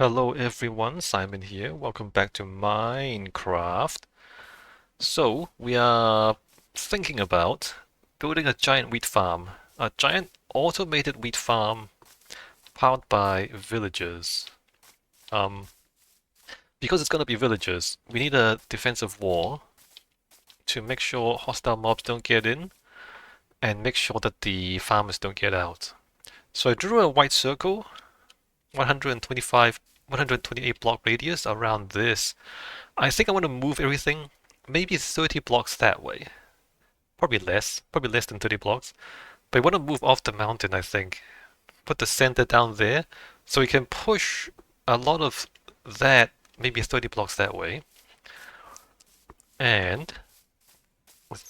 Hello everyone, Simon here. Welcome back to Minecraft. So, we are thinking about building a giant wheat farm. A giant automated wheat farm powered by villagers. Um, because it's gonna be villagers, we need a defensive wall to make sure hostile mobs don't get in and make sure that the farmers don't get out. So I drew a white circle, 125, 128 block radius around this. I think I want to move everything maybe 30 blocks that way. Probably less than 30 blocks. But I want to move off the mountain, I think. Put the center down there so we can push a lot of that, maybe 30 blocks that way. And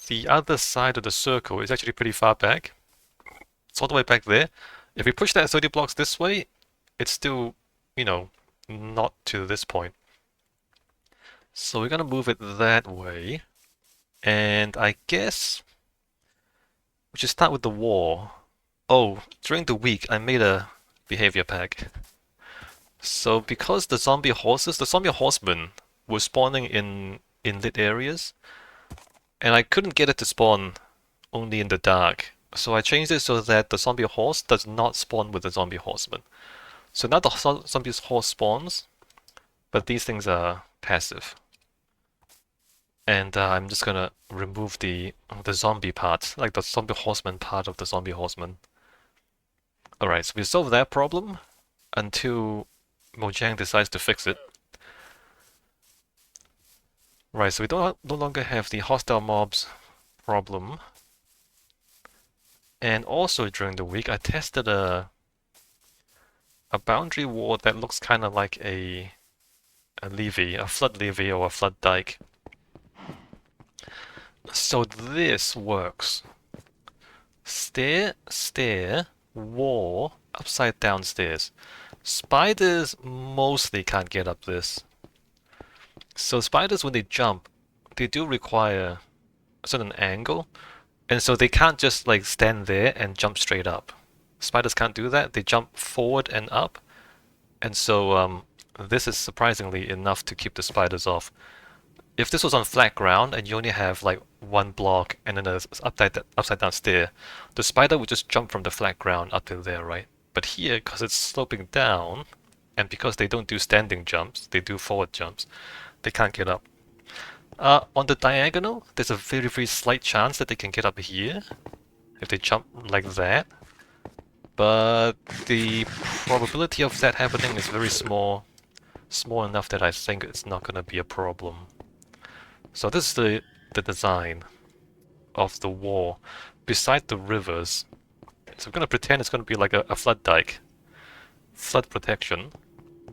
the other side of the circle is actually pretty far back. It's all the way back there. If we push that 30 blocks this way, it's still, not to this point. So we're gonna move it that way. And I guess we should start with the war. Oh, during the week I made a behavior pack. So because the zombie horsemen were spawning in lit areas, and I couldn't get it to spawn only in the dark. So I changed it so that the zombie horse does not spawn with the zombie horseman. So now the zombie horse spawns, but these things are passive. And I'm just gonna remove the zombie part, like the zombie horseman part of the zombie horseman. Alright, so we solved that problem until Mojang decides to fix it. Right, so we no longer have the hostile mobs problem. And also during the week, I tested a boundary wall that looks kind of like a levee, a flood levee or a flood dike. So this works. Stair, stair, wall, upside down stairs. Spiders mostly can't get up this. So spiders, when they jump, they do require a certain angle, and so they can't just like stand there and jump straight up. Spiders can't do that. They jump forward and up, and so this is surprisingly enough to keep the spiders off. If this was on flat ground and you only have like one block and then an upside down stair, the spider would just jump from the flat ground up to there, right? But here, because it's sloping down, and because they don't do standing jumps, they do forward jumps, they can't get up. On the diagonal, there's a very, very slight chance that they can get up here if they jump like that. But the probability of that happening is very small. Small enough that I think it's not going to be a problem. So this is the design of the wall beside the rivers. So we're going to pretend it's going to be like a flood dike. Flood protection.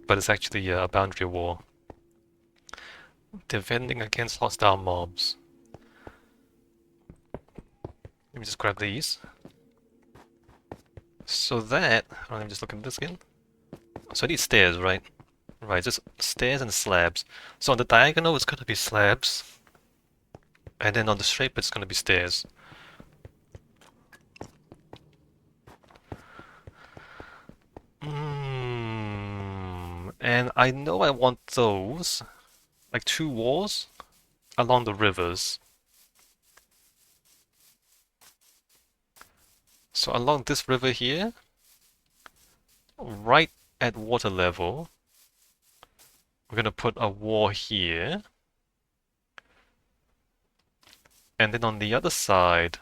But it's actually a boundary wall. Defending against hostile mobs. Let me just grab these. So that... let me just look at this again. So I need stairs, right? Right, just stairs and slabs. So on the diagonal it's going to be slabs. And then on the shape it's going to be stairs. And I know I want those, like two walls, along the rivers. So along this river here, right at water level, we're going to put a wall here. And then on the other side,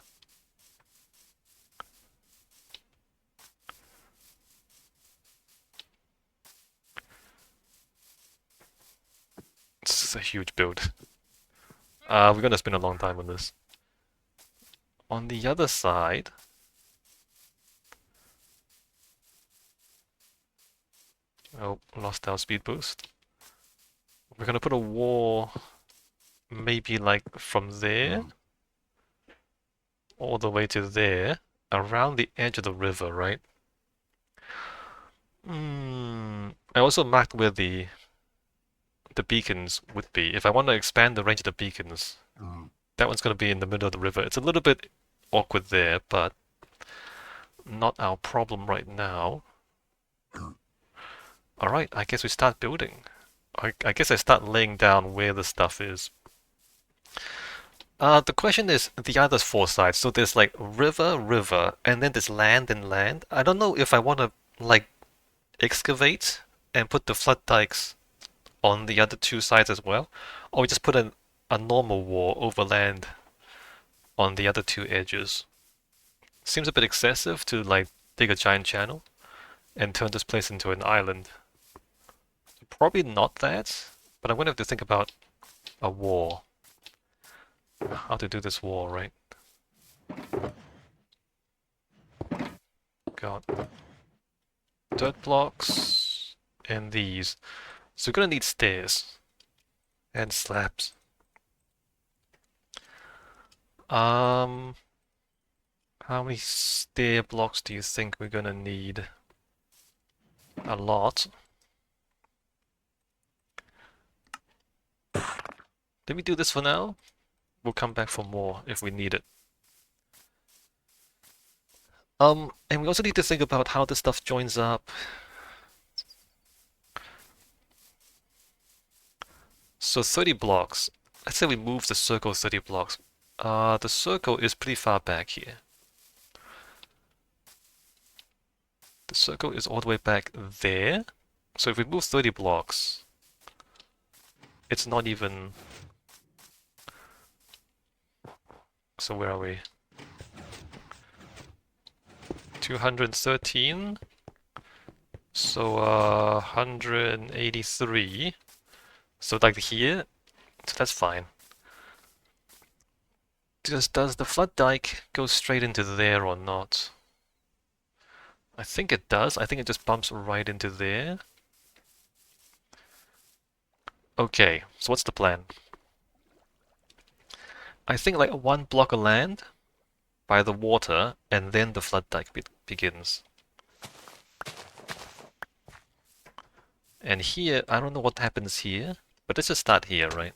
this is a huge build. We're going to spend a long time on this. On the other side, oh, lost our speed boost. We're going to put a wall maybe like from there all the way to there, around the edge of the river, right? I also marked where the beacons would be. If I want to expand the range of the beacons, that one's going to be in the middle of the river. It's a little bit awkward there, but not our problem right now. Alright, I guess we start building. I guess I start laying down where the stuff is. The question is the other four sides. So there's like river, river, and then there's land and land. I don't know if I want to like excavate and put the flood dikes on the other two sides as well, or just put a normal wall over land on the other two edges. Seems a bit excessive to like dig a giant channel and turn this place into an island. Probably not that, but I'm gonna have to think about a wall. How to do this wall, right? Got dirt blocks and these. So we're gonna need stairs and slabs. How many stair blocks do you think we're gonna need? A lot. Let me do this for now. We'll come back for more if we need it. And we also need to think about how this stuff joins up. So 30 blocks. Let's say we move the circle 30 blocks. The circle is pretty far back here. The circle is all the way back there. So if we move 30 blocks, it's not even... So where are we? 213. So 183. So like here, so that's fine. Does the flood dike go straight into there or not? I think it does. I think it just bumps right into there. Okay, so what's the plan? I think like one block of land by the water, and then the flood dike begins. And here, I don't know what happens here, but let's just start here, right?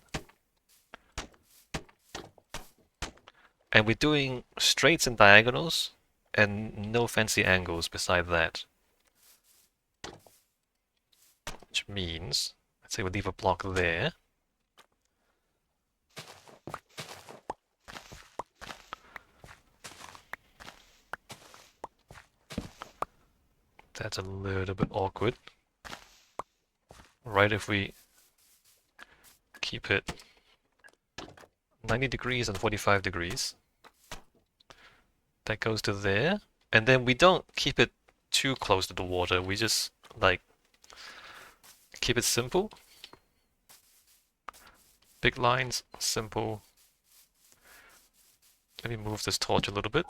And we're doing straights and diagonals, and no fancy angles beside that. Which means, let's say we leave a block there. That's a little bit awkward. Right, if we keep it 90 degrees and 45 degrees. That goes to there. And then we don't keep it too close to the water. We just, like, keep it simple. Big lines, simple. Let me move this torch a little bit.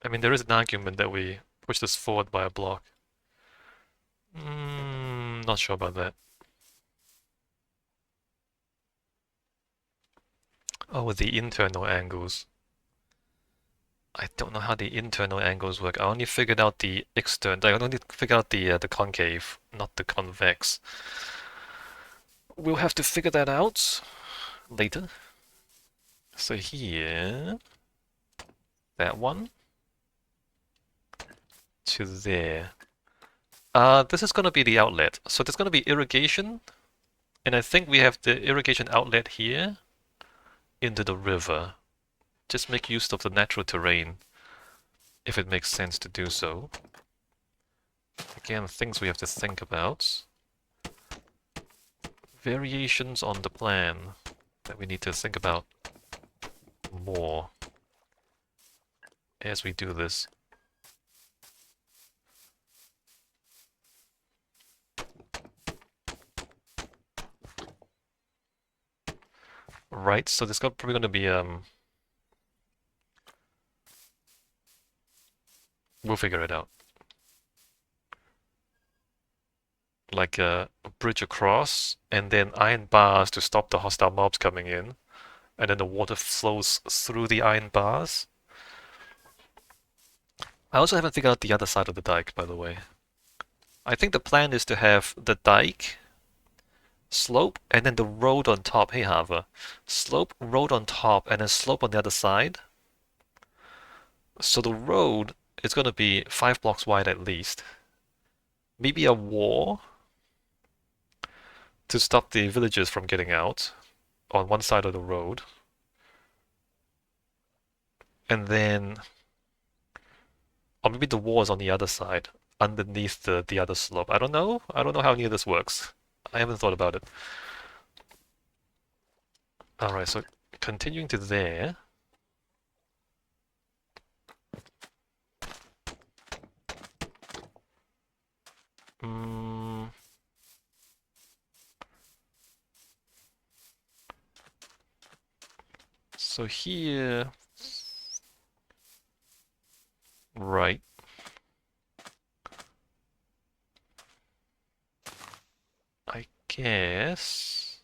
I mean, there is an argument that we push this forward by a block. Not sure about that. Oh, the internal angles. I don't know how the internal angles work. I only figured out the external. I only figured out the concave, not the convex. We'll have to figure that out later. So here, that one to there. This is going to be the outlet. So there's going to be irrigation, and I think we have the irrigation outlet here into the river. Just make use of the natural terrain, if it makes sense to do so. Again, things we have to think about. Variations on the plan that we need to think about more as we do this. Right, so there's probably going to be we'll figure it out. Like a bridge across, and then iron bars to stop the hostile mobs coming in, and then the water flows through the iron bars. I also haven't figured out the other side of the dike, by the way. I think the plan is to have the dike, slope, and then the road on top. Hey, Hava. Slope, road on top, and then slope on the other side. So the road is going to be 5 blocks wide at least. Maybe a wall to stop the villagers from getting out on one side of the road. And then, or maybe the wall is on the other side, underneath the other slope. I don't know. I don't know how any of this works. I haven't thought about it. Alright, so continuing to there. Mm, so here, right. I guess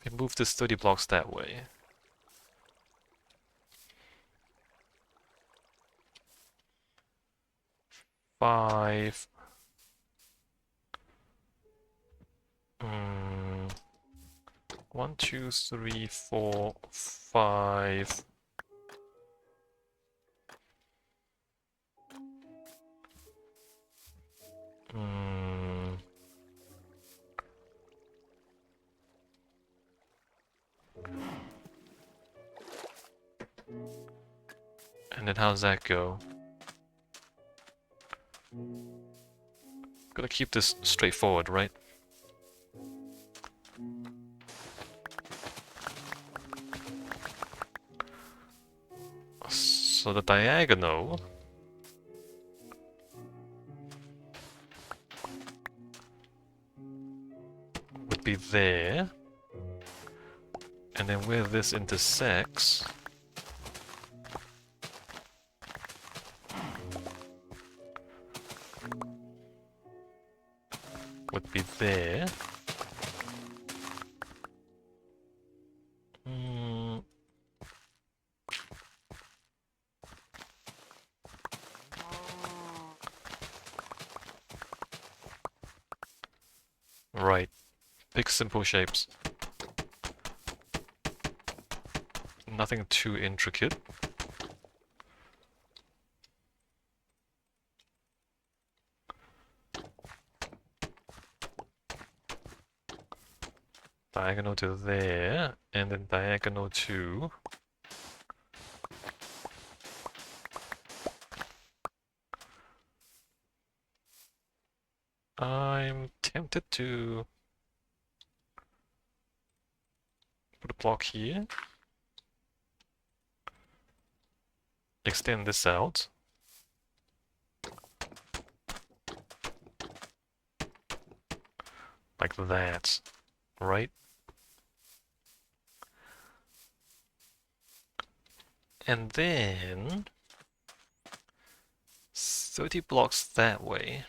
we move this 30 blocks that way. Five. Mm, 1, 2, 3, 4, 5. Mm, and then how does that go? Gotta keep this straightforward, right? So the diagonal would be there, and then where this intersects would be there. Mm, right. Big simple shapes. Nothing too intricate. Diagonal to there, and then diagonal to... I'm tempted to put a block here. Extend this out. Like that, right? And then 30 blocks that way.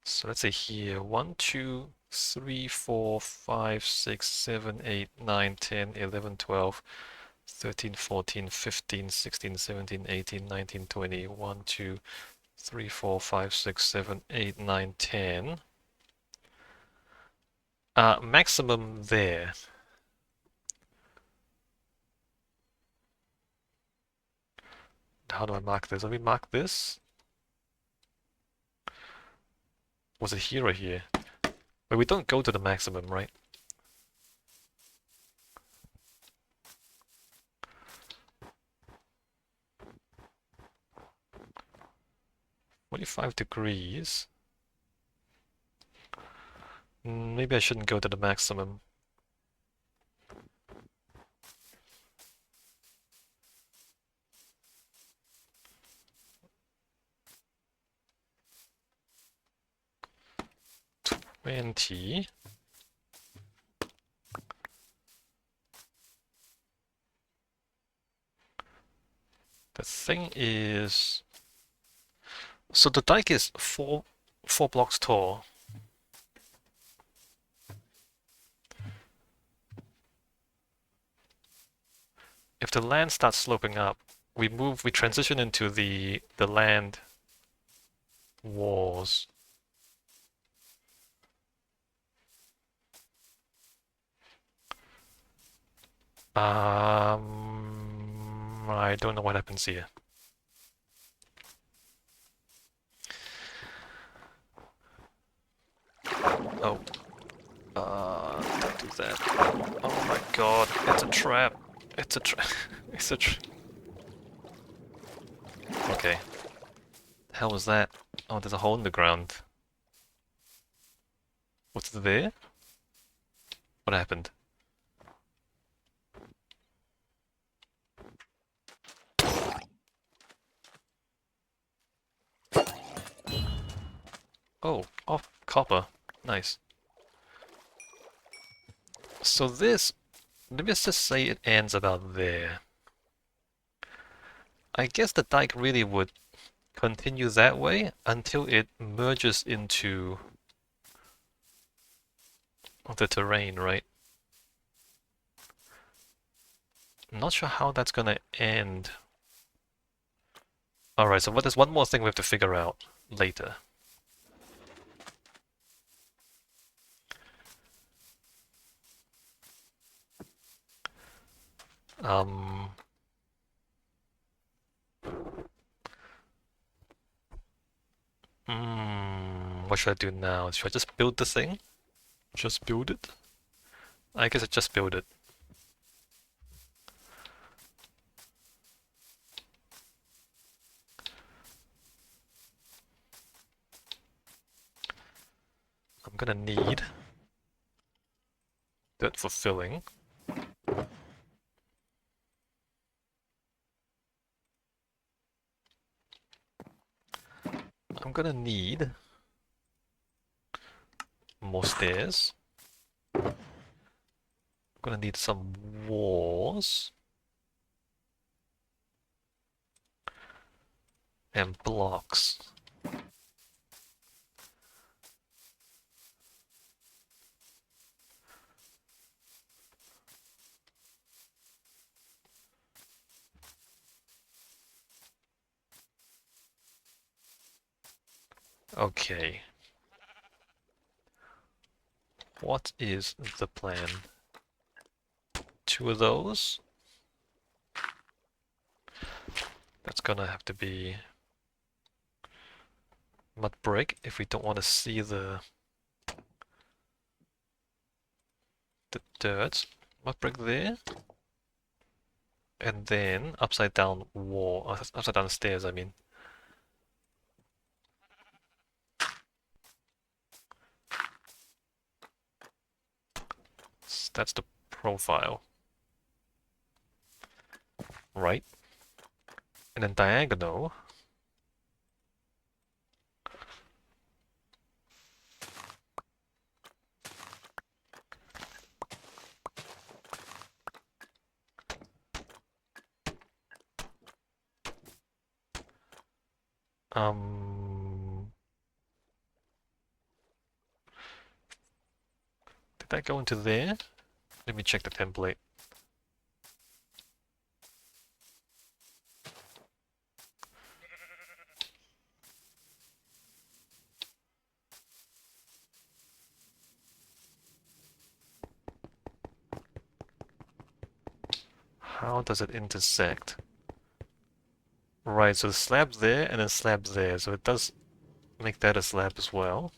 So let's say here 1, 2, 3, 4, 5, 6, 7, 8, 9, 10, 11, 12, 13, 14, 15, 16, 17, 18, 19, 20, 1, 2, 3, 4, 5, 6, 7, 8, 9, 10. Maximum there. How do I mark this? Let me mark this. Was it here or here? But we don't go to the maximum, right? $45. Maybe I shouldn't go to the maximum. $20. The thing is, So the dike is four blocks tall. If the land starts sloping up, we transition into the land walls. I don't know what happens here. Oh, don't do that. Oh my god, it's a trap. It's a trap. It's a trap. Okay. The hell was that? Oh, there's a hole in the ground. What's there? What happened? Oh, copper. Nice. So this, let's just say it ends about there. I guess the dike really would continue that way until it merges into the terrain, right? I'm not sure how that's gonna end. Alright, so there's one more thing we have to figure out later. Um, what should I do now? Should I just build the thing? Just build it? I guess I just build it. I'm gonna need dirt for filling. I'm gonna need more stairs. I'm gonna need some walls and blocks. Okay. What is the plan? Two of those. That's gonna have to be mud brick if we don't want to see the dirt. Mud brick there. And then upside down wall, upside down stairs, I mean. That's the profile. Right? And then diagonal. Did that go into there? Let me check the template. How does it intersect? Right, so the slab there and then slab there, so it does make that a slab as well.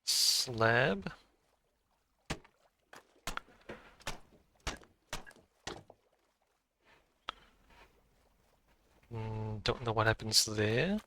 Slab. Don't know what happens there.